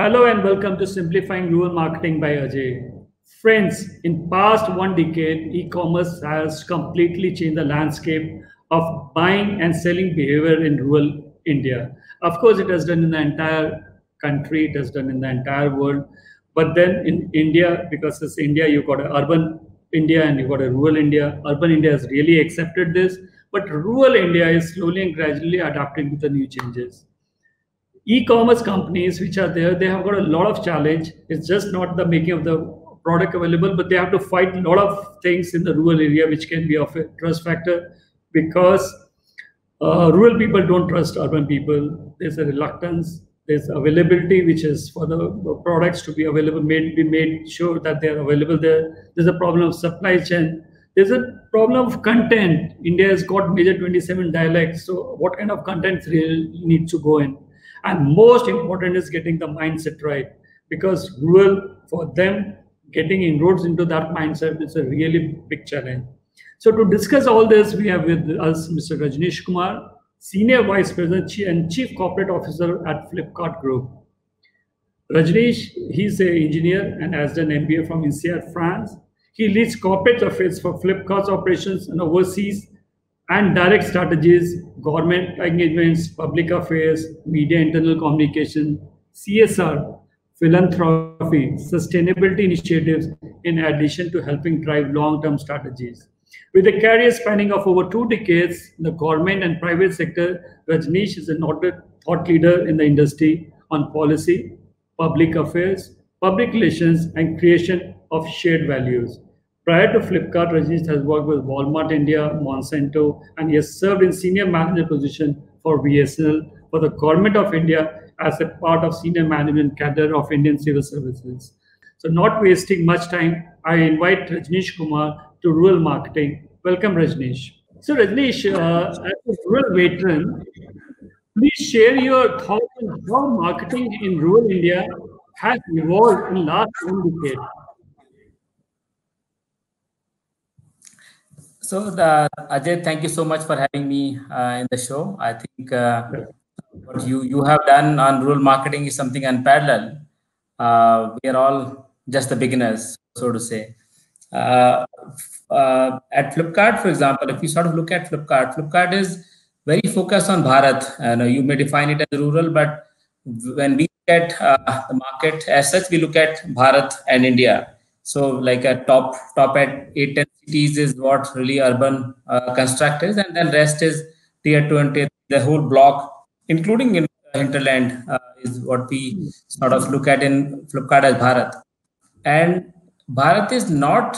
Hello and welcome to Simplifying Rural Marketing by Ajay. Friends, in past 1 decade, e-commerce has completely changed the landscape of buying and selling behavior in rural India. Of course, it has done in the entire country, it has done in the entire world. But then in India, because it's India, you got an urban India and you got a rural India. Urban India has really accepted this, but rural India is slowly and gradually adapting to the new changes. E-commerce companies which are there, they have got a lot of challenge. It's just not the making of the product available, but they have to fight a lot of things in the rural area which can be of a trust factor, because rural people don't trust urban people. There's a reluctance, there's availability which is for the products to be available, be made sure that they're available there. There's a problem of supply chain. There's a problem of content. India has got major 27 dialects, so what kind of content really needs to go in? And most important is getting the mindset right, because rural, for them, getting inroads into that mindset is a really big challenge. So to discuss all this, we have with us Mr. Rajneesh Kumar, Senior Vice President and Chief Corporate Officer at Flipkart Group. Rajneesh, he's an engineer and has done MBA from INSEAD, France. He leads corporate affairs for Flipkart's operations and overseas and direct strategies, government engagements, public affairs, media internal communication, CSR, philanthropy, sustainability initiatives, in addition to helping drive long-term strategies. With a career spanning of over 2 decades in the government and private sector, Rajneesh is a noted thought leader in the industry on policy, public affairs, public relations, and creation of shared values. Prior to Flipkart, Rajneesh has worked with Walmart India, Monsanto, and he has served in senior manager position for BSNL for the Government of India as a part of senior management cadre of Indian Civil Services. So not wasting much time, I invite Rajneesh Kumar to Rural Marketing. Welcome, Rajneesh. So Rajneesh, as a rural veteran, please share your thoughts on how marketing in rural India has evolved in the last 1 decade. So, Ajay, thank you so much for having me in the show. I think what you have done on rural marketing is something unparalleled. We are all just the beginners, so to say. At Flipkart, for example, if you sort of look at Flipkart is very focused on Bharat. You may define it as rural, but when we look at the market as such, we look at Bharat and India. So like a top at 8-10 cities is what really urban construct is, and then rest is tier 2 and tier 3. The whole block, including in hinterland, is what we sort of look at in Flipkart as Bharat. And Bharat is not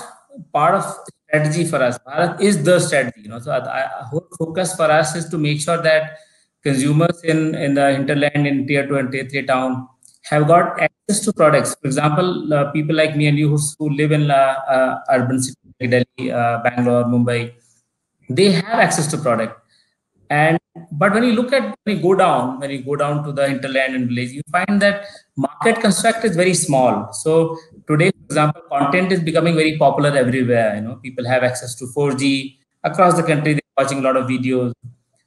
part of strategy for us. Bharat is the strategy. So our whole focus for us is to make sure that consumers in the hinterland, in tier 2 and tier 3 town, have got access to products. For example, people like me and you who live in urban cities like Delhi, Bangalore, Mumbai, they have access to product. But when you go down to the hinterland and village, you find that market construct is very small. So today, for example, content is becoming very popular everywhere. People have access to 4G across the country. They're watching a lot of videos.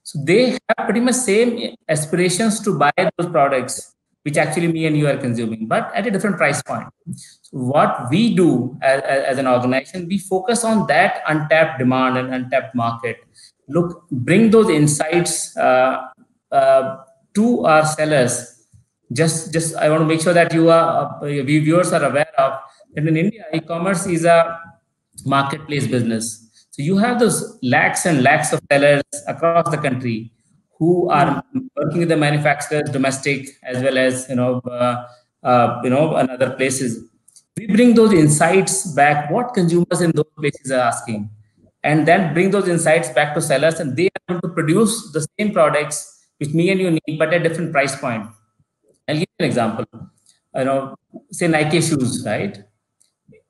So they have pretty much same aspirations to buy those products, which actually me and you are consuming, but at a different price point. So what we do as an organization, we focus on that untapped demand and untapped market. Bring those insights to our sellers. Just I want to make sure that we viewers are aware of that in India, e-commerce is a marketplace business. So you have those lakhs and lakhs of sellers across the country who are working with the manufacturers, domestic as well as in other places. We bring those insights back, what consumers in those places are asking, and then bring those insights back to sellers, and they are able to produce the same products which me and you need, but at a different price point. I'll give you an example. Say Nike shoes, right?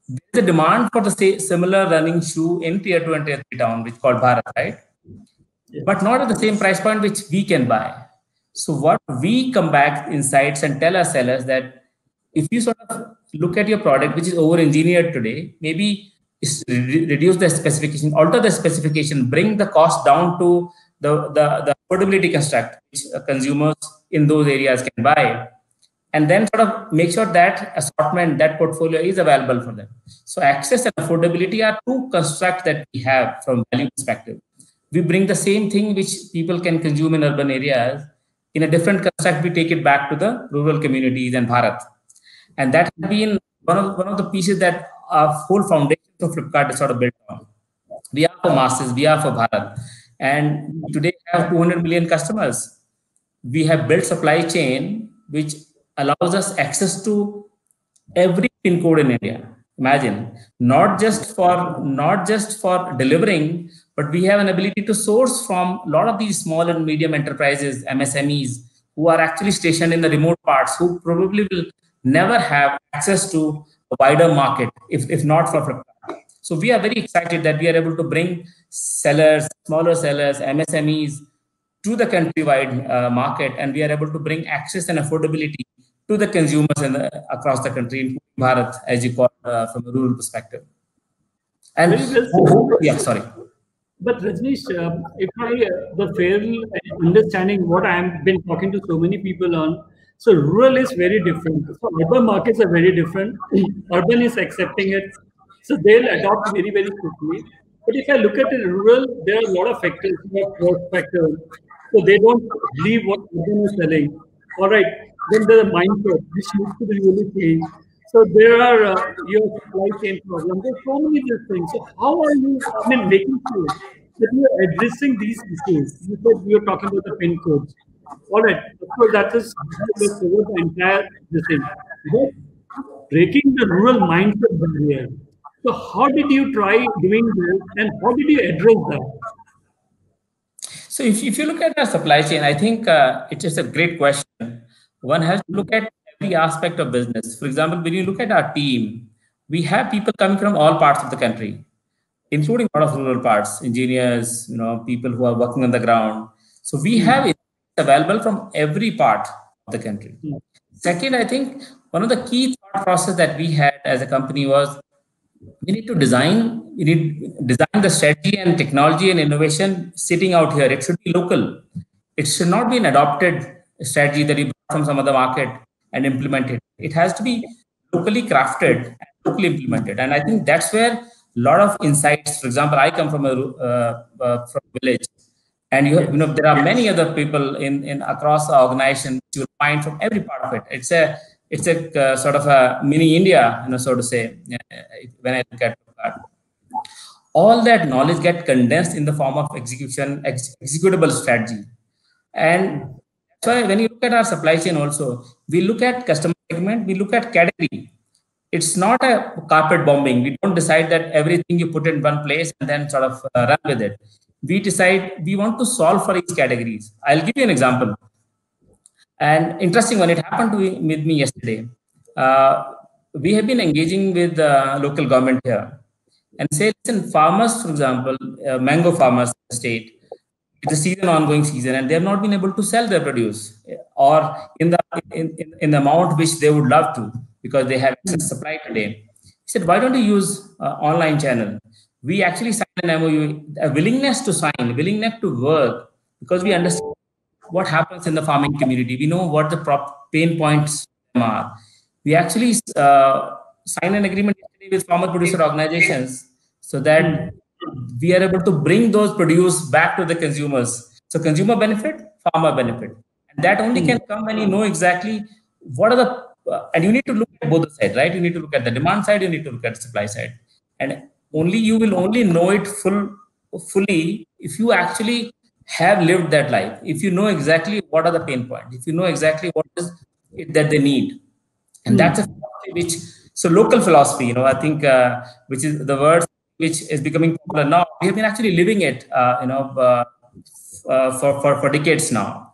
There's a demand for the similar running shoe in tier 2 and tier 3 town, which is called Bharat, right? But not at the same price point which we can buy. So what we come back insights and tell our sellers that if you sort of look at your product, which is over-engineered today, maybe reduce the specification, alter the specification, bring the cost down to the affordability construct, which consumers in those areas can buy. and then sort of make sure that assortment, that portfolio is available for them. So access and affordability are two constructs that we have from value perspective. We bring the same thing which people can consume in urban areas in a different construct. We take it back to the rural communities and Bharat, and that has been one of the pieces that our whole foundation of Flipkart is sort of built on. We are for masses, we are for Bharat, and today we have 200 million customers. We have built supply chain which allows us access to every pin code in India. Imagine, not just for delivering, but we have an ability to source from a lot of these small and medium enterprises, MSMEs, who are actually stationed in the remote parts, who probably will never have access to a wider market if not for Flipkart. So we are very excited that we are able to bring sellers, smaller sellers, MSMEs to the countrywide market, and we are able to bring access and affordability to the consumers across the country, including Bharat, as you call from a rural perspective. And yeah, sorry. But Rajnish, if the fair understanding what I've been talking to so many people on, so rural is very different. So urban markets are very different. Urban is accepting it, so they'll adopt very, very quickly. But if I look at it rural, there are a lot of factors, factors. So they don't believe what urban is selling. All right, then there's a mindset which needs to be really changed. So there are your supply chain problems. There's so many these things. So how are you, making sure that you are addressing these issues? You said you are talking about the pin codes. All right, of course that is the entire thing. But breaking the rural mindset barrier. So how did you try doing this, and how did you address that? So if you look at our supply chain, I think it is a great question. One has to look at every aspect of business. For example, when you look at our team, we have people coming from all parts of the country, including a lot of rural parts, engineers, people who are working on the ground. So we have it available from every part of the country. Second, I think one of the key thought process that we had as a company was we need to design the strategy and technology and innovation sitting out here. It should be local. It should not be an adopted strategy that you brought from some other market and implement it. It has to be locally crafted and locally implemented. And I think that's where a lot of insights. For example, I come from a village, and there are many other people in across the organization you'll find from every part of it. It's a sort of a mini India, so to say. When I look at that, all that knowledge get condensed in the form of executable strategy. And so when you look at our supply chain also, we look at customer segment, we look at category. It's not a carpet bombing. We don't decide that everything you put in one place and then sort of run with it. We decide we want to solve for each categories. I'll give you an example. And interesting one, it happened with me yesterday. We have been engaging with the local government here and say, listen, farmers, for example, mango farmers in the state, it's a season, ongoing season, and they have not been able to sell their produce or in the amount which they would love to because they have excess supply today. He said, why don't you use online channel? We actually signed an MOU, a willingness to sign, a willingness to work, because we understand what happens in the farming community. We know what the pain points are. We actually signed an agreement with farmer producer organizations so that we are able to bring those produce back to the consumers. So consumer benefit, farmer benefit. And that only can come when you know exactly what are the, and you need to look at both the sides, right? You need to look at the demand side, you need to look at the supply side. And you will only know it fully if you actually have lived that life. If you know exactly what are the pain points, if you know exactly what is it that they need. And that's a philosophy so local philosophy, I think, which is the word which is becoming popular now. We have been actually living it, for decades now.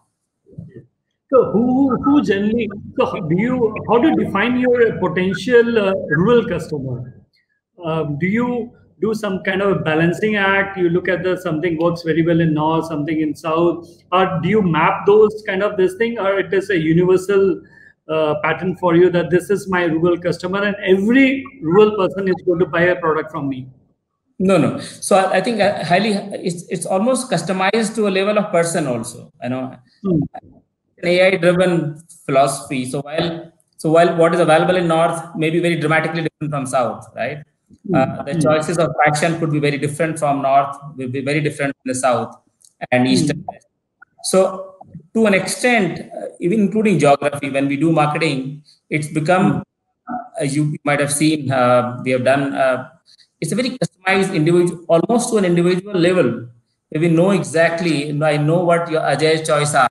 So who generally, so how do you define your potential rural customer? Do you do some kind of a balancing act? You look at something works very well in north, something in south, or do you map those kind of this thing, or it is a universal pattern for you that this is my rural customer and every rural person is going to buy a product from me? No. So I think it's almost customized to a level of person also. An AI-driven philosophy. So while So while what is available in North may be very dramatically different from South, right? The choices of fashion could be very different from North, will be very different from the South and East and West. So to an extent, even including geography, when we do marketing, it's become, as you might have seen, we have done, it's a very customized individual, almost to an individual level. We know exactly, I know what your Ajay's choice are.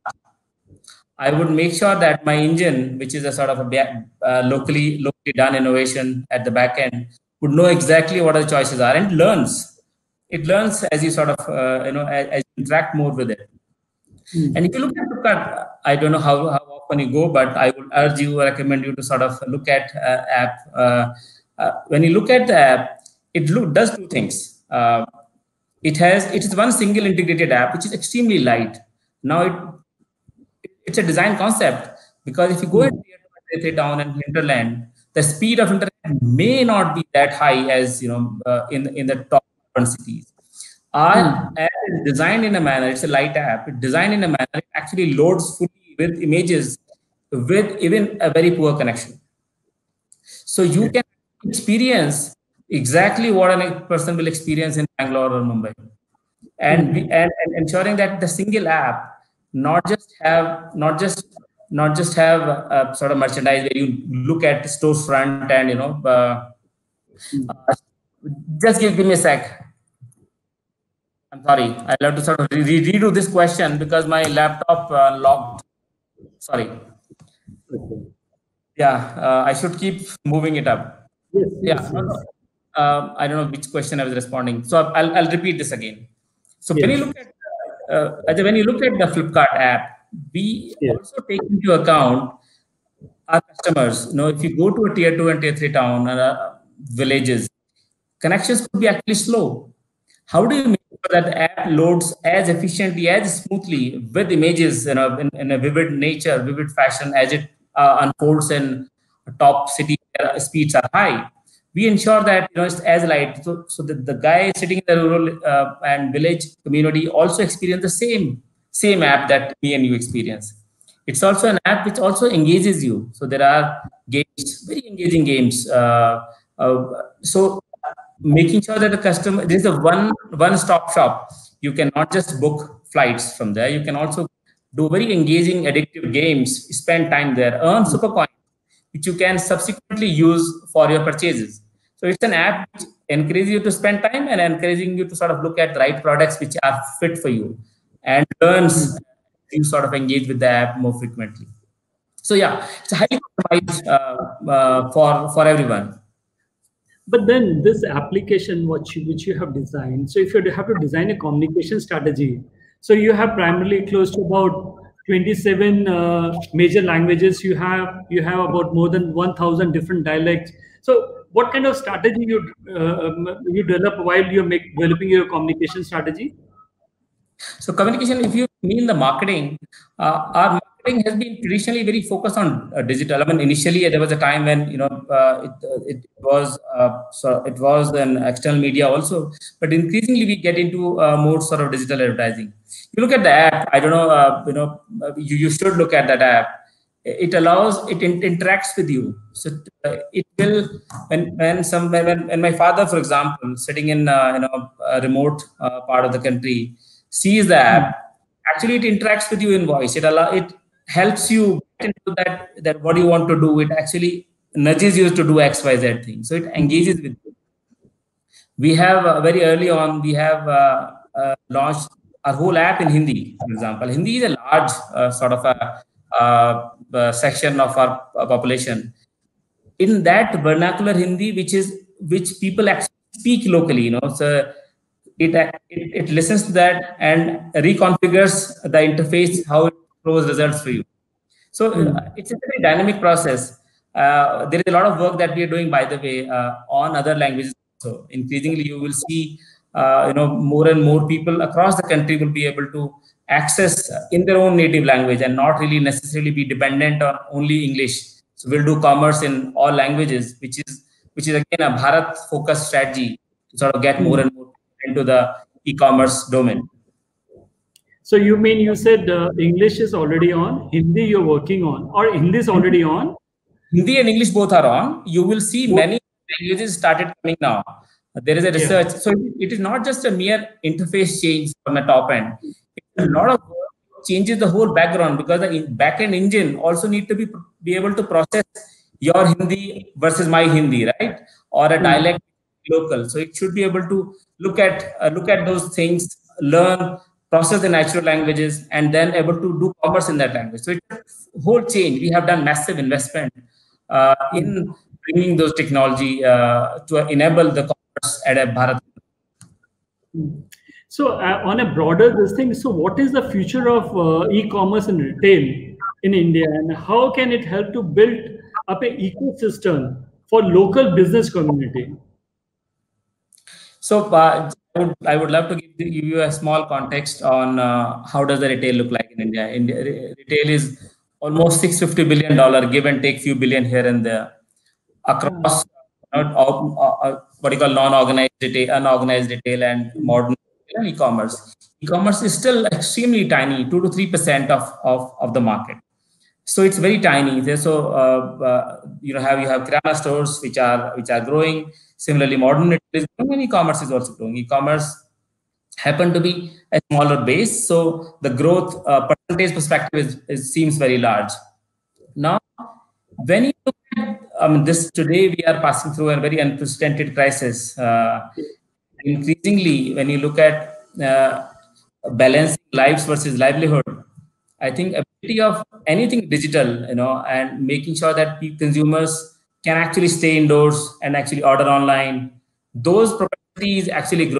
I would make sure that my engine, which is a sort of a locally done innovation at the back end, would know exactly what the choices are and learns. It learns as you sort of, as you interact more with it. And if you look at Flipkart, I don't know how often you go, but I would urge you, recommend you to sort of look at app. When you look at the app, it does two things. It is one single integrated app, which is extremely light. Now it's a design concept, because if you go into tier 2 town and hinterland, the speed of internet may not be that high as in the top urban cities. Our app is designed in a manner, it's a light app, it's designed in a manner, it actually loads fully with images with even a very poor connection. So you can experience exactly what a person will experience in Bangalore or Mumbai. And ensuring that the single app not just have a sort of merchandise where you look at the storefront and just give me a sec. I'm sorry, I'll have to sort of redo this question because my laptop logged. Sorry. Yeah, I should keep moving it up. Yes. I don't know which question I was responding. So I'll repeat this again. So when you look at the Flipkart app, we also take into account our customers. If you go to a tier 2 and tier 3 town villages, connections could be actually slow. How do you make sure that the app loads as efficiently, as smoothly with images in a vivid nature, vivid fashion as it unfolds in top city where speeds are high? We ensure that it's as light, so that the guy sitting in the rural and village community also experience the same app that me and you experience. It's also an app which also engages you. So there are games, very engaging games. So making sure that the customer, this is a one-stop shop. You cannot just book flights from there. You can also do very engaging, addictive games, spend time there, earn super coins, which you can subsequently use for your purchases. So it's an app which encourages you to spend time and encouraging you to sort of look at the right products which are fit for you, and learns you sort of engage with the app more frequently. So yeah, it's highly customized for everyone. But then this application, which you have designed, so if you have to design a communication strategy, so you have primarily close to about 27 major languages. You have about more than 1,000 different dialects. So what kind of strategy you develop while you're developing your communication strategy? So communication, if you mean the marketing, our marketing has been traditionally very focused on digital. I mean, initially there was a time when it was an external media also, but increasingly we get into more sort of digital advertising. You look at the app. I don't know. You should look at that app. It interacts with you. So it will when my father, for example, sitting in a remote part of the country, sees the app, actually it interacts with you in voice. It helps you get into that what you want to do. It actually nudges you to do XYZ thing. So it engages with you. We have very early on, we have launched our whole app in Hindi, for example. Hindi is a large sort of a section of our population. In that vernacular Hindi, which people actually speak locally, so it listens to that and reconfigures the interface how it throws results for you. So it's a very dynamic process. There is a lot of work that we are doing, by the way, on other languages. So increasingly, you will see, more and more people across the country will be able to access in their own native language and not really necessarily be dependent on only English. So we'll do commerce in all languages, which is again a Bharat-focused strategy to sort of get more and more into the e-commerce domain. So you said English is already on, Hindi you're working on, or Hindi is already on? Hindi and English both are on. You will see many languages started coming now. There is a research. So it is not just a mere interface change from the top end. It's a lot of work changes the whole background, because the back-end engine also need to be able to process your Hindi versus my Hindi, right? Or a dialect local. So it should be able to look at those things, learn, process the natural languages, and then able to do commerce in that language. So it's a whole change. We have done massive investment in bringing those technology to enable the commerce at a Bharat. So on a broader this thing, so what is the future of e-commerce and retail in India, and how can it help to build up an ecosystem for local business community? So I would love to give you a small context on how does the retail look like in India. Retail is almost $650 billion, give and take few billion here and there, across what you call non-organized retail, unorganized retail, and modern e-commerce. E-commerce is still extremely tiny, 2 to 3% of the market. So it's very tiny. So you have kirana stores which are growing. Similarly, modern retail is growing, and e-commerce is also growing. E-commerce happen to be a smaller base, so the growth percentage perspective seems very large. Now, when you look at this today, we are passing through a very unprecedented crisis. Increasingly, when you look at balancing lives versus livelihood, I think ability of anything digital, and making sure that consumers can actually stay indoors and actually order online, those propensities actually grow,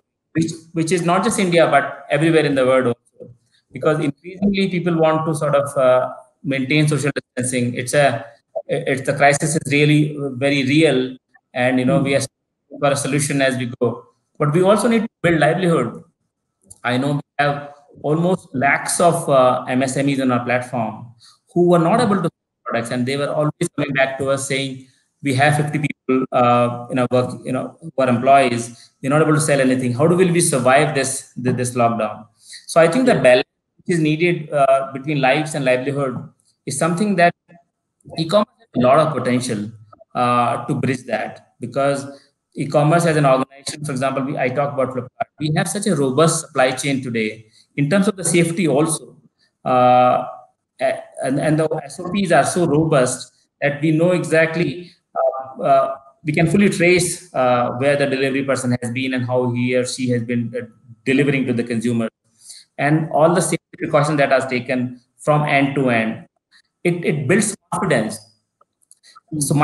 which is not just India but everywhere in the world also, because increasingly people want to sort of maintain social distancing. The crisis is really very real, and we are for a solution as we go. But we also need to build livelihood. I know we have almost lakhs of MSMEs on our platform who were not able to sell products, and they were always coming back to us saying, "We have 50 people in our work, who are employees. We're not able to sell anything. How will we survive this lockdown?" So I think the balance which is needed between lives and livelihood is something that e-commerce has a lot of potential to bridge that, because e-commerce as an organization, for example, I talk about Flipkart. We have such a robust supply chain today in terms of the safety also, and the SOPs are so robust that we know exactly. We can fully trace where the delivery person has been and how he or she has been delivering to the consumer, and all the safety precautions that are taken from end to end. It builds confidence. So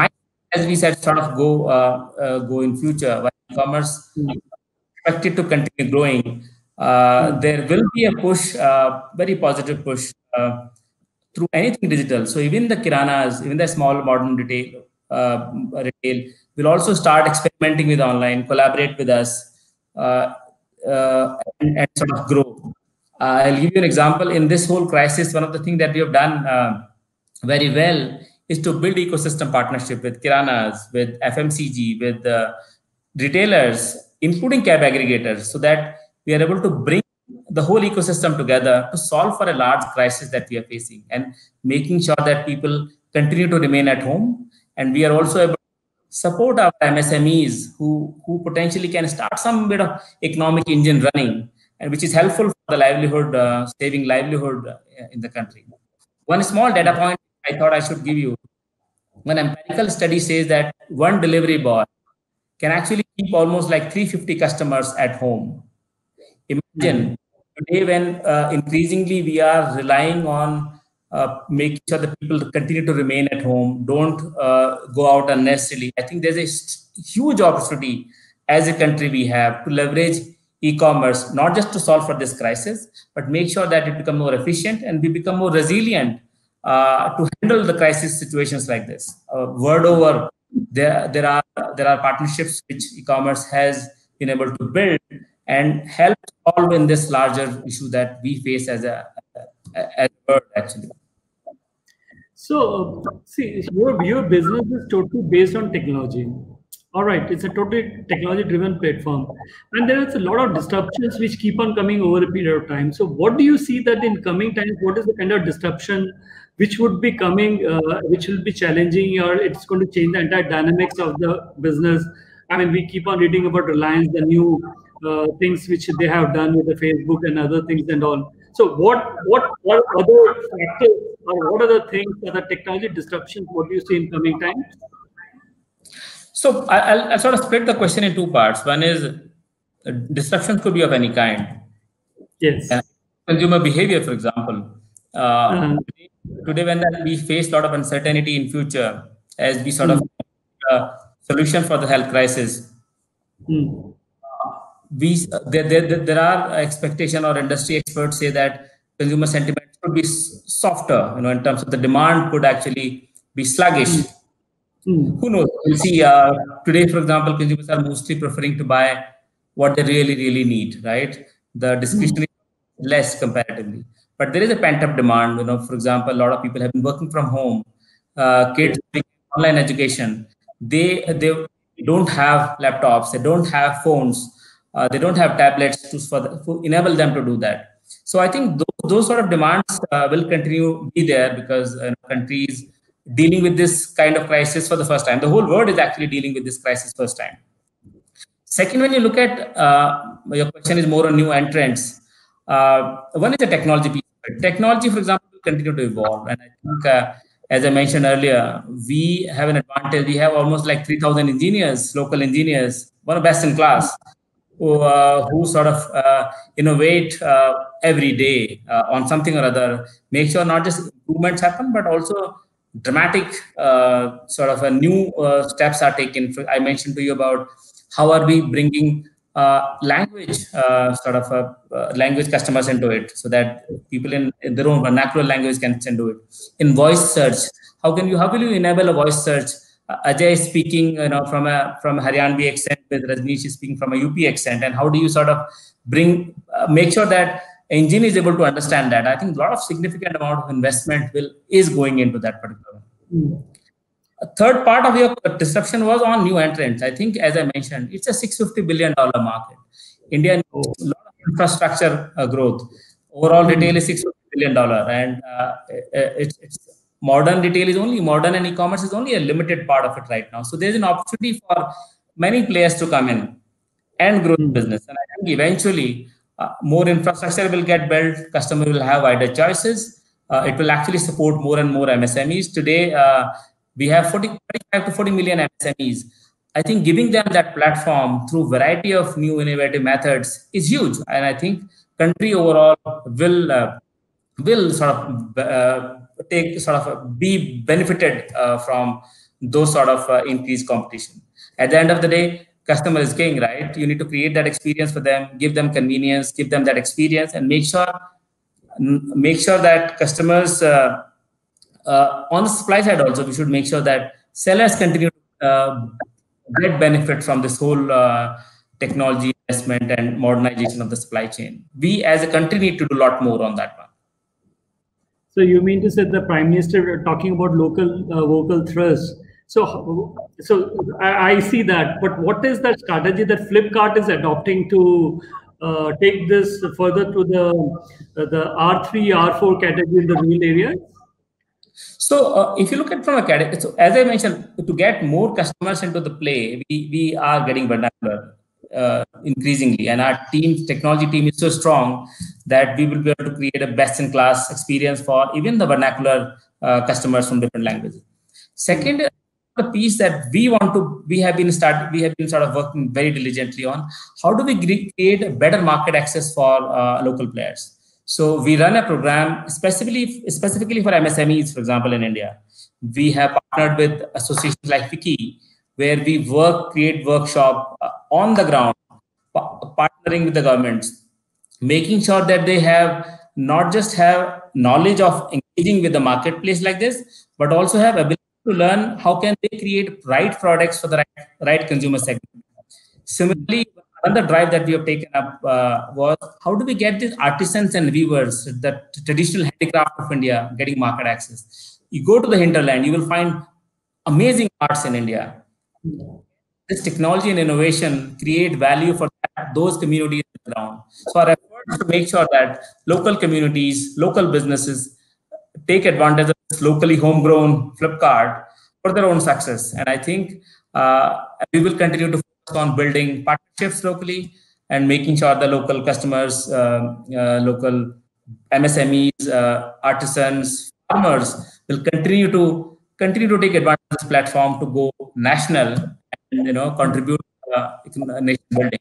as we said, sort of go in future, when e-commerce expected to continue growing, there will be a push, very positive push through anything digital. So even the kiranas, even the small modern retail will also start experimenting with online, collaborate with us, and sort of grow. I'll give you an example. In this whole crisis, one of the things that we have done very well is to build ecosystem partnership with kiranas, with FMCG, with retailers, including cab aggregators, so that we are able to bring the whole ecosystem together to solve for a large crisis that we are facing, and making sure that people continue to remain at home. And we are also able to support our MSMEs who potentially can start some bit of economic engine running, and which is helpful for the livelihood, saving livelihood in the country. One small data point I thought I should give you. One empirical study says that one delivery boy can actually keep almost like 350 customers at home. Imagine today when increasingly we are relying on making sure that people continue to remain at home, don't go out unnecessarily. I think there's a huge opportunity as a country we have to leverage e-commerce, not just to solve for this crisis, but make sure that it becomes more efficient and we become more resilient to handle the crisis situations like this. Word over, there are partnerships which e-commerce has been able to build and help solve in this larger issue that we face as a world, actually. So, see, your business is totally based on technology. All right, it's a totally technology-driven platform, and there is a lot of disruptions which keep on coming over a period of time. So, what do you see that in coming times? What is the kind of disruption which would be coming, which will be challenging, or it's going to change the entire dynamics of the business? I mean, we keep on reading about Reliance, the new things which they have done with the Facebook and other things and all. So, what other factors or what are the things, other technology disruptions? What do you see in coming times? So I'll sort of split the question in two parts. One is disruption could be of any kind. Yes. Consumer behavior, for example. Uh, Today, when we face a lot of uncertainty in future, as we sort of solution for the health crisis, there are expectation, or industry experts say that consumer sentiment could be softer, in terms of the demand could actually be sluggish. Who knows? We'll see. Today, for example, consumers are mostly preferring to buy what they really, really need, right? The discretionary less comparatively. But there is a pent-up demand. For example, a lot of people have been working from home. Kids online education. They don't have laptops. They don't have phones. They don't have tablets to enable them to do that. So I think those sort of demands will continue to be there, because countries dealing with this kind of crisis for the first time. The whole world is actually dealing with this crisis first time. Second, when you look at your question is more on new entrants. One is the technology piece. Technology, for example, will continue to evolve, and I think, as I mentioned earlier, we have an advantage. We have almost like 3,000 engineers, local engineers, one of best in class, who sort of innovate every day on something or other, make sure not just improvements happen, but also dramatic sort of a new steps are taken. I mentioned to you about how are we bringing language language customers into it, so that people in their own vernacular language can do it. In voice search, how will you enable a voice search? Ajay is speaking, from a Haryanvi accent, with Rajneesh is speaking from a UP accent, and how do you sort of make sure that engine is able to understand that? I think a lot of significant amount of investment is going into that particular one. A third part of your disruption was on new entrants. I think, as I mentioned, it's a $650 billion market. India needs a lot of infrastructure growth. Overall retail is $650 billion, and it's modern retail is only modern, and e-commerce is only a limited part of it right now. So there's an opportunity for many players to come in and grow the business. And I think eventually more infrastructure will get built. Customer will have wider choices. It will actually support more and more MSMEs. Today, we have 35 to 40 million MSMEs. I think giving them that platform through variety of new innovative methods is huge. And I think country overall will sort of be benefited from those sort of increased competition. At the end of the day, customer is king, right? You need to create that experience for them, give them convenience, give them that experience, and make sure that customers on the supply side also, we should make sure that sellers continue to get benefit from this whole technology investment and modernization of the supply chain. We as a country need to do a lot more on that one. So you mean to say the Prime Minister talking about local vocal thrust? So I see that, but what is that strategy that Flipkart is adopting to take this further to the R3, R4 category in the rural areas? So if you look at from a category, so as I mentioned, to get more customers into the play, we are getting vernacular increasingly, and our technology team is so strong that we will be able to create a best-in-class experience for even the vernacular customers from different languages. Second, the piece that we have been sort of working very diligently on, how do we create a better market access for local players? So we run a program specifically for MSMEs, for example, in India. We have partnered with associations like FICCI, where we create workshop on the ground, partnering with the governments, making sure that they not just have knowledge of engaging with the marketplace like this, but also have ability to learn how can they create right products for the right consumer segment. Similarly, another drive that we have taken up was how do we get these artisans and weavers, the traditional handicraft of India, getting market access. You go to the hinterland, you will find amazing arts in India. this technology and innovation create value for those communities on the ground. So our effort is to make sure that local communities, local businesses take advantage of this locally homegrown Flipkart for their own success. And I think we will continue to focus on building partnerships locally and making sure the local customers, local MSMEs, artisans, farmers will continue to take advantage of this platform to go national and contribute to nation building.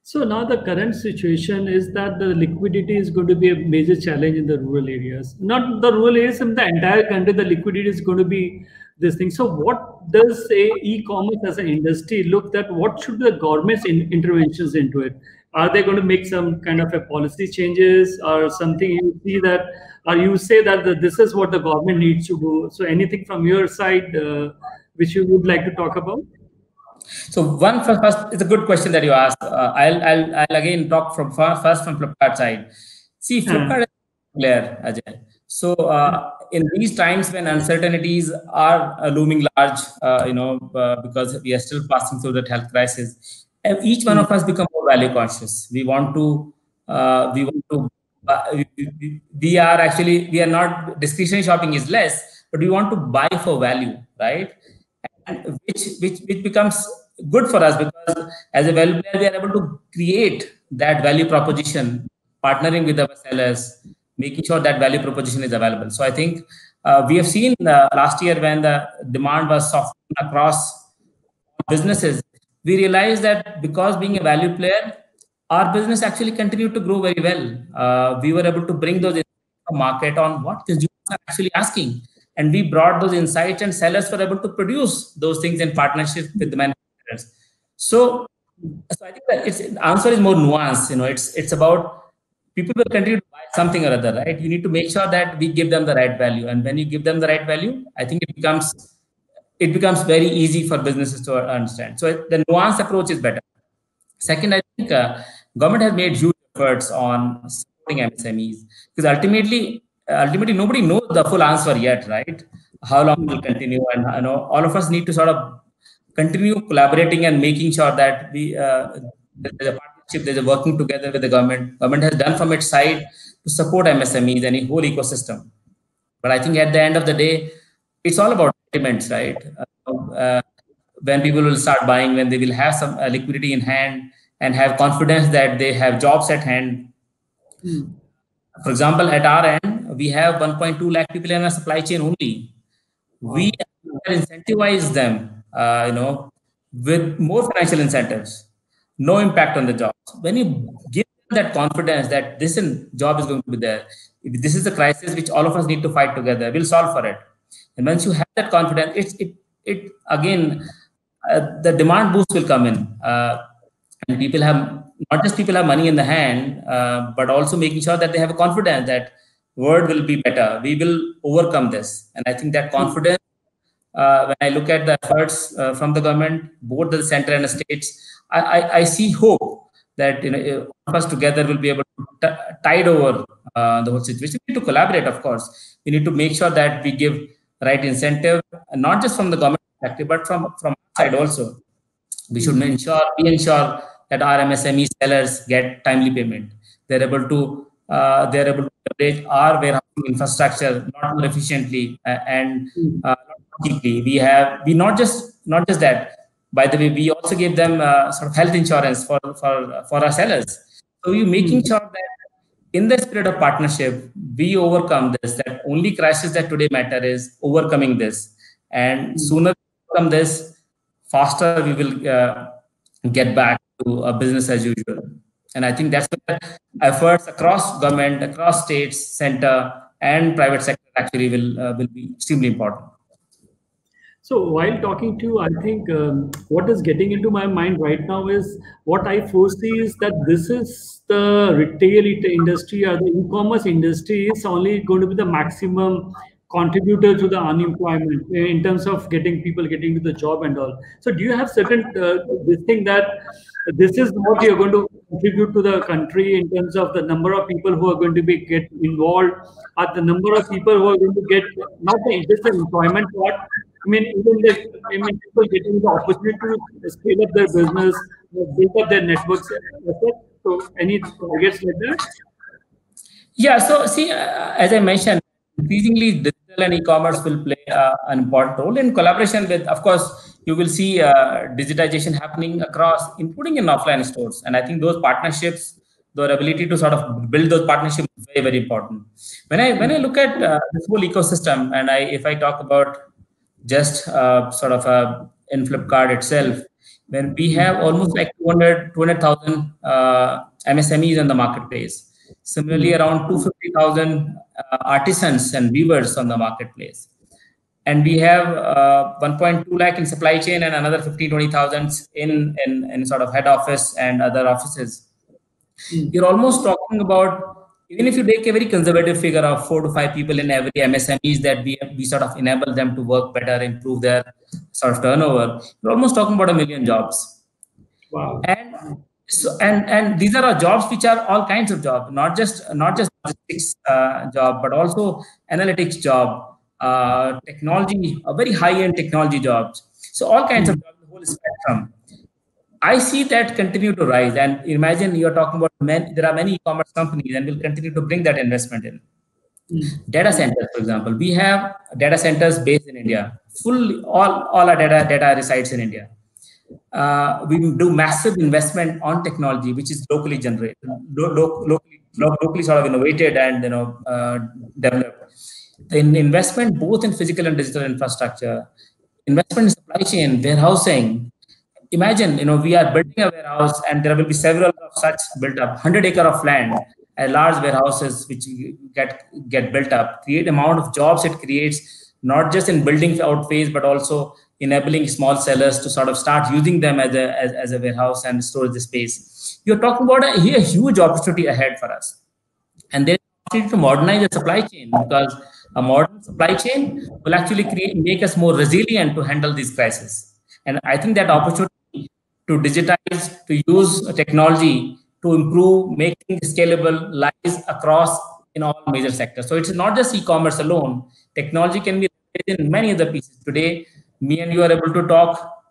So now the current situation is that the liquidity is going to be a major challenge in the rural areas. Not the rural areas, in the entire country, the liquidity is going to be this thing. So what does a e-commerce as an industry look at? What should be the government's interventions into it? Are they going to make some kind of a policy changes or something? You see that, or you say that this is what the government needs to do. So anything from your side which you would like to talk about? So first, it's a good question that you asked. I'll again talk first from Flipkart side. See, Flipkart is a player, Ajay. So in these times when uncertainties are looming large, because we are still passing through that health crisis, each one of us become more value conscious. We are not, discretionary shopping is less, but we want to buy for value, right? And which becomes good for us, because as a value player, we are able to create that value proposition, partnering with our sellers, making sure that value proposition is available. So I think we have seen last year when the demand was soft across businesses, we realized that because being a value player, our business actually continued to grow very well. We were able to bring those market on what consumers are actually asking. And we brought those insights, and sellers were able to produce those things in partnership with the manufacturers. So I think that the answer is more nuanced. It's about people will continue to buy something or other, right? You need to make sure that we give them the right value. And when you give them the right value, I think it becomes very easy for businesses to understand. So the nuanced approach is better. Second, I think government has made huge efforts on supporting MSMEs, because ultimately nobody knows the full answer yet, right? How long it will continue, and all of us need to sort of continue collaborating and making sure that there's a partnership, there's a working together with the government. Government has done from its side to support MSMEs and a whole ecosystem. But I think at the end of the day, it's all about sentiments, right? When people will start buying, when they will have some liquidity in hand and have confidence that they have jobs at hand. For example, at our end, we have 1.2 lakh people in our supply chain only. We incentivize them, with more financial incentives, no impact on the jobs. When you give them that confidence that this job is going to be there, this is a crisis which all of us need to fight together, we'll solve for it. And once you have that confidence, it again, the demand boost will come in, and people have money in the hand, but also making sure that they have a confidence that world will be better. We will overcome this. And I think that confidence, when I look at the efforts from the government, both the center and the states, I see hope that all of us together will be able to tide over the whole situation. We need to collaborate, of course. We need to make sure that we give right incentive, not just from the government perspective, but from our side also. We should ensure that our MSME sellers get timely payment. They're able to leverage our warehousing infrastructure not more efficiently and cheaply. We not just that. By the way, we also give them sort of health insurance for our sellers. So we're making sure that in the spirit of partnership, we overcome this. That only crisis that today matter is overcoming this, and sooner we overcome this, faster we will get back to a business as usual. And I think that's where efforts across government, across states, center, and private sector actually will be extremely important. So while talking to you, I think what is getting into my mind right now is what I foresee is that this is the retail industry or the e-commerce industry is only going to be the maximum contributor to the unemployment in terms of people getting to the job and all. So do you have certain this thing that this is what you're going to contribute to the country in terms of the number of people who are going to get involved, or the number of people who are going to get not just the employment part, people getting the opportunity to scale up their business, build up their networks. So, any targets like that? Yeah, so see, as I mentioned, increasingly digital and e-commerce will play an important role in collaboration with, of course, you will see digitization happening across, including in offline stores. And I think those partnerships, their ability to sort of build those partnerships is very, very important. When I look at this whole ecosystem, and if I talk about just sort of in Flipkart itself, when we have almost like 200,000 MSMEs in the marketplace. Similarly, around 250,000 artisans and weavers on the marketplace. And we have 1.2 lakh in supply chain and another 20,000 in sort of head office and other offices. You're almost talking about, even if you take a very conservative figure of 4 to 5 people in every MSMEs that we sort of enable them to work better, improve their sort of turnover, you're almost talking about 1 million jobs. Wow. And these are jobs which are all kinds of jobs, not just logistics job, but also analytics job, technology, very high-end technology jobs. So all kinds of jobs, the whole spectrum. I see that continue to rise. And imagine you're talking about there are many e-commerce companies and will continue to bring that investment in. Data centers, for example, we have data centers based in India. All our data resides in India. We do massive investment on technology, which is locally generated, locally sort of innovated and developed. The investment both in physical and digital infrastructure, investment in supply chain, warehousing. Imagine, we are building a warehouse and there will be several of such built up, 100-acre of land, large warehouses which get built up, create amount of jobs it creates, not just in building out phase, but also enabling small sellers to sort of start using them as a warehouse and storage the space. You're talking about a huge opportunity ahead for us. And there's an opportunity to modernize the supply chain, because a modern supply chain will actually make us more resilient to handle these crises. And I think that opportunity to digitize, to use technology to improve, make things scalable, lies across in all major sectors. So it's not just e-commerce alone. Technology can be in many other pieces. Today, me and you are able to talk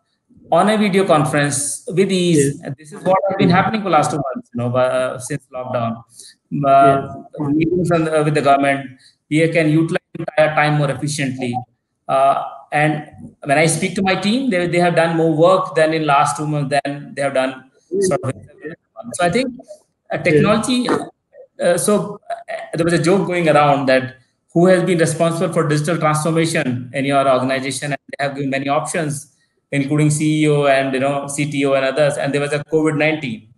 on a video conference with ease. And this is what has been happening for the last 2 months, since lockdown. Meetings with the government, we can utilize entire time more efficiently. And when I speak to my team, they have done more work than in last 2 months than they have done. So I think technology. So there was a joke going around that who has been responsible for digital transformation in your organization, and they have given many options, including CEO and CTO and others. And there was a COVID-19.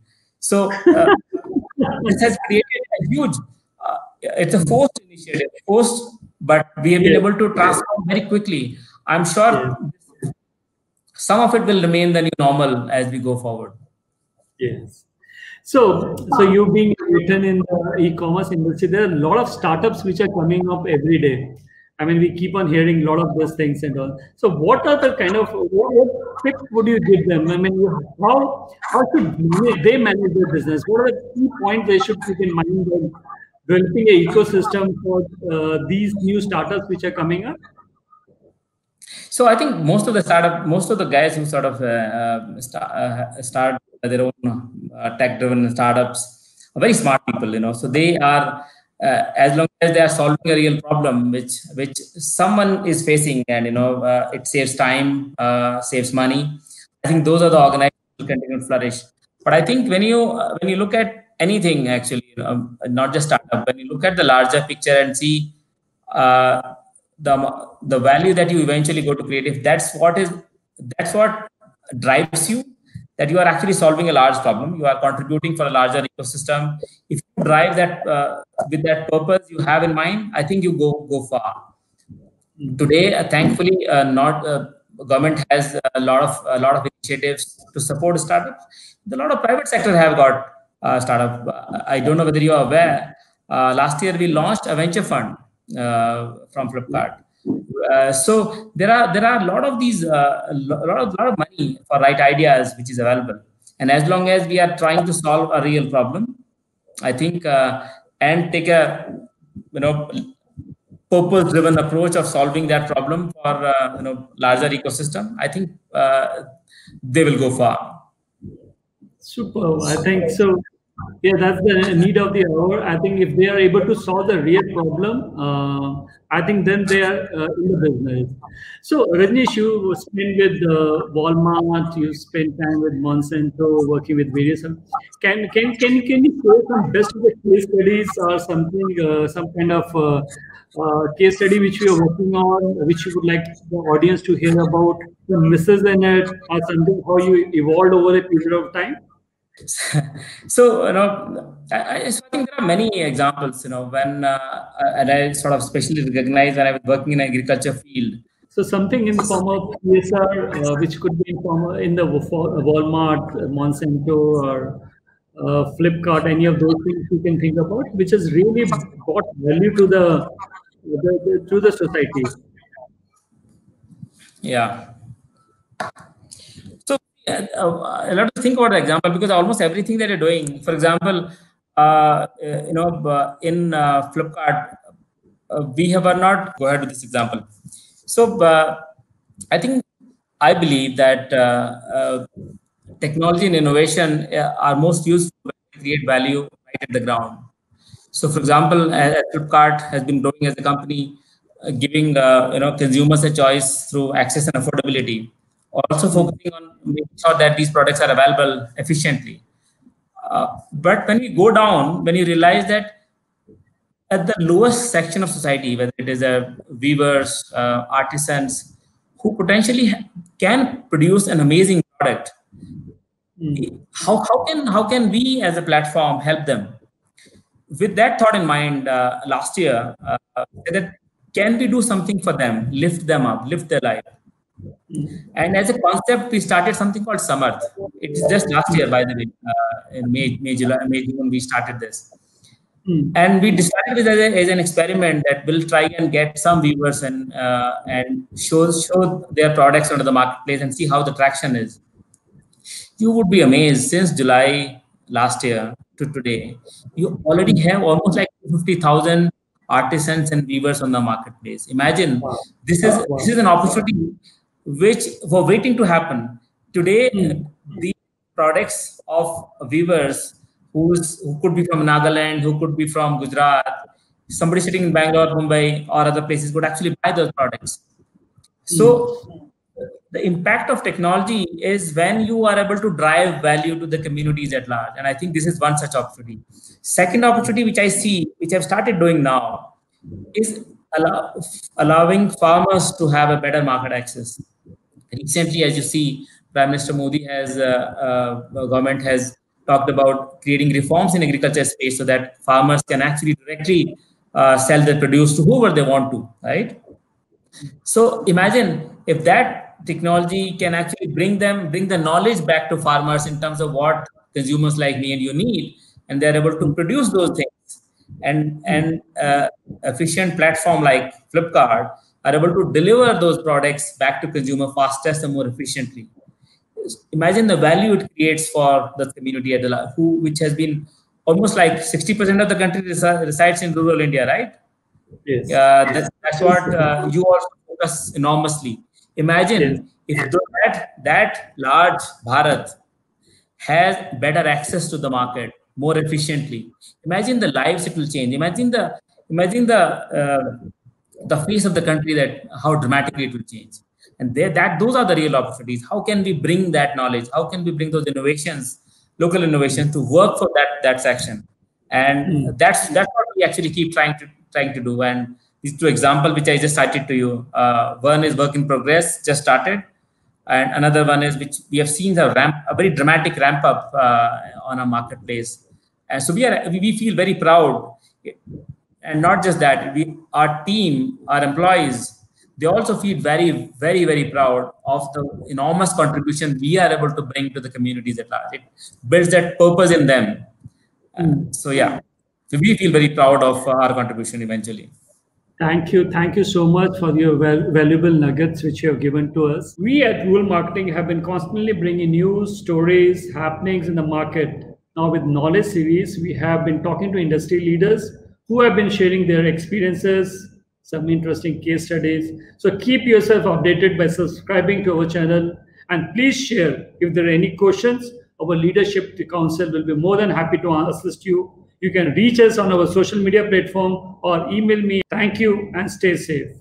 So this has created a huge. It's a forced initiative, but we have been able to transform very quickly. I'm sure some of it will remain the new normal as we go forward. Yes. So you being written in the e-commerce industry, there are a lot of startups which are coming up every day. I mean, we keep on hearing a lot of those things and all. So what are the kind of, what tips would you give them? I mean, how should they manage their business? What are the key points they should keep in mind when developing an ecosystem for these new startups which are coming up? So I think most of the guys who sort of start their own tech-driven startups are very smart people, So they are, as long as they are solving a real problem which someone is facing, and it saves time, saves money. I think those are the organizations will continue to flourish. But I think when you look at anything, actually, not just startup, when you look at the larger picture and see the value that you eventually go to create, if that's what drives you, that you are actually solving a large problem, you are contributing for a larger ecosystem. If you drive that with that purpose you have in mind, I think you go far. Today, thankfully, government has a lot of initiatives to support startups. A lot of private sector have got startup. I don't know whether you are aware. Last year we launched a venture fund from Flipkart. So there are a lot of these, a lot of money for right ideas which is available. And as long as we are trying to solve a real problem, I think, and take a purpose-driven approach of solving that problem for larger ecosystem, I think they will go far. Super. I think so. Yeah, that's the need of the hour. I think if they are able to solve the real problem, I think then they are in the business. So, Rajneesh, you spend with Walmart, you spend time with Monsanto, working with various. Can you share some best of the case studies or something, some kind of case study which you are working on, which you would like the audience to hear about, the misses in it, or something how you evolved over a period of time? So I think there are many examples. When and I sort of especially recognize when I was working in agriculture field. So something in the form of CSR, which could be in form in the Walmart, Monsanto, or Flipkart, any of those things you can think about, which has really brought value to the society. Yeah. So a lot to think about the example, because almost everything that you're doing, for example, in Flipkart, we have not go ahead with this example. So I believe that technology and innovation are most useful to create value right at the ground. So, for example, Flipkart has been growing as a company, giving consumers a choice through access and affordability. Also focusing on making sure that these products are available efficiently. But when we go down, when you realize that at the lowest section of society, whether it is weavers, artisans, who potentially can produce an amazing product, how can we as a platform help them? With that thought in mind, last year, that can we do something for them, lift them up, lift their life? And as a concept, we started something called Samarth. It's just last year, by the way, in May, June, we started this. And we decided this as an experiment that will try and get some viewers and show their products onto the marketplace and see how the traction is. You would be amazed, since July last year to today, you already have almost like 50,000 artisans and weavers on the marketplace. Imagine, this is an opportunity which were waiting to happen. Today, the products of weavers who could be from Nagaland, who could be from Gujarat, somebody sitting in Bangalore, Mumbai, or other places could actually buy those products. So the impact of technology is when you are able to drive value to the communities at large. And I think this is one such opportunity. Second opportunity, which I see, which I've started doing now, is allowing farmers to have a better market access. Recently, as you see, Prime Minister Modi government has talked about creating reforms in agriculture space so that farmers can actually directly sell their produce to whoever they want to, right? So imagine if that technology can actually bring the knowledge back to farmers in terms of what consumers like me and you need, and they're able to produce those things. And efficient platform like Flipkart are able to deliver those products back to consumer fastest and more efficiently. Imagine the value it creates for the community at which has been almost like 60% of the country resides in rural India, right? Yes. That's what you also focus enormously. Imagine if that large Bharat has better access to the market more efficiently. Imagine the lives it will change. Imagine the face of the country, that how dramatically it will change. And those are the real opportunities. How can we bring that knowledge? How can we bring those innovations, local innovations, to work for that section? And that's what we actually keep trying to do. And these two examples which I just cited to you, one is work in progress, just started, and another one is which we have seen a very dramatic ramp up on our marketplace. And so we feel very proud. And not just that, our team, our employees, they also feel very, very, very proud of the enormous contribution we are able to bring to the communities at large. It builds that purpose in them. So we feel very proud of our contribution eventually. Thank you so much for your valuable nuggets which you have given to us. We at Rural Marketing have been constantly bringing news, stories, happenings in the market. Now with Knowledge Series, we have been talking to industry leaders who have been sharing their experiences, some interesting case studies. So keep yourself updated by subscribing to our channel, and please share if there are any questions. Our leadership council will be more than happy to assist you. You can reach us on our social media platform or email me. Thank you and stay safe.